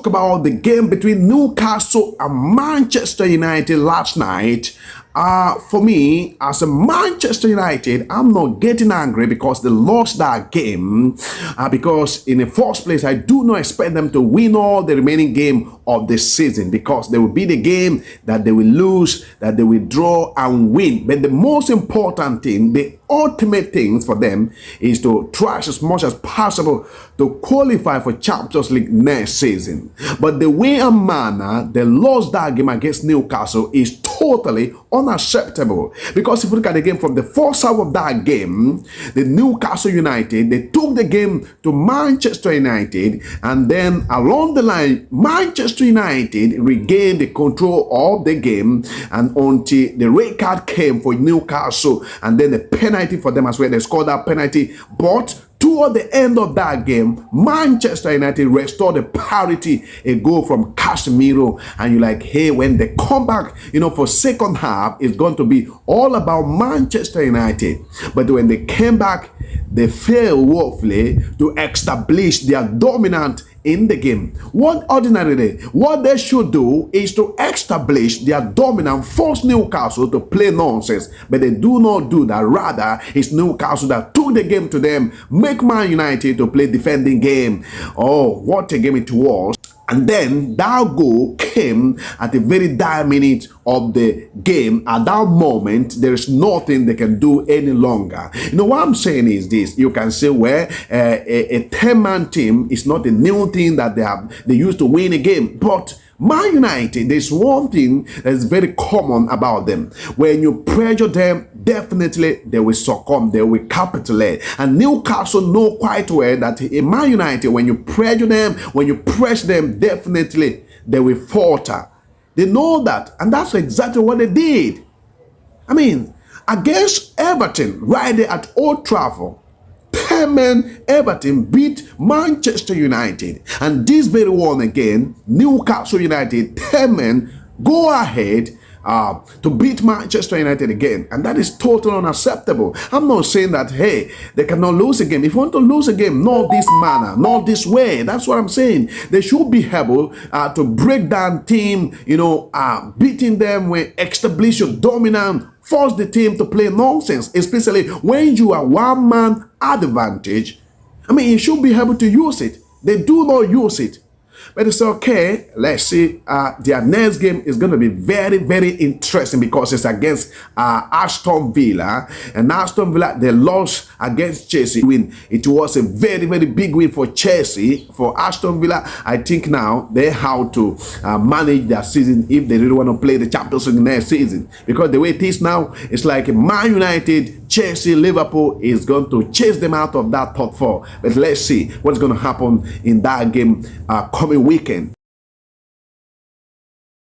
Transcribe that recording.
talk about the game between Newcastle and Manchester United last night. For me, as a Manchester United, I'm not getting angry because they lost that game. Because in the first place, I do not expect them to win all the remaining game of the season, because there will be the game that they will lose, that they will draw and win. But the most important thing, the ultimate things for them, is to try as much as possible to qualify for Champions League next season. But the way and manner they lost that game against Newcastle is totally unacceptable. Because if you look at the game from the first half of that game, the Newcastle United, they took the game to Manchester United, and then along the line, Manchester United regained the control of the game, and until the red card came for Newcastle, and then the penalty for them as well. They scored that penalty, but toward the end of that game, Manchester United restored the parity, a goal from Casemiro, and you're like, hey, when they come back, for second half, it's going to be all about Manchester United. But when they came back, they failed woefully to establish their dominance in the game. What they should do is to establish their dominance, force Newcastle to play nonsense, but they do not do that. Rather, it's Newcastle that took the game to them, make Man United to play defending game. Oh, what a game it was. And then that goal came at the very dire minute of the game. At that moment, there is nothing they can do any longer. What I'm saying is this. You can say, well, a 10-man team is not a new thing that they used to win a game. But Man United, there's one thing that's very common about them. When you pressure them, definitely they will succumb, they will capitulate. And Newcastle know quite well that in Man United, when you pressure them, when you press them, definitely they will falter. They know that, and that's exactly what they did. Against Everton, right there at Old Trafford, 10-man Everton beat Manchester United. And this very one again, Newcastle United, 10-men go ahead to beat Manchester United again. And that is totally unacceptable. I'm not saying that, hey, they cannot lose a game. If you want to lose a game, not this manner, not this way. That's what I'm saying. They should be able to break down team, beating them, when establish your dominance, force the team to play nonsense, especially when you are one-man advantage. You should be able to use it. They do not use it. But it's okay. Let's see. Their next game is going to be very, very interesting, because it's against Aston Villa. And Aston Villa, they lost against Chelsea. It was a very, very big win for Chelsea. For Aston Villa, I think now they have to manage their season if they really want to play the Champions League next season. Because the way it is now, it's like Man United, Chelsea, Liverpool is going to chase them out of that top four. But let's see what's going to happen in that game coming weekend.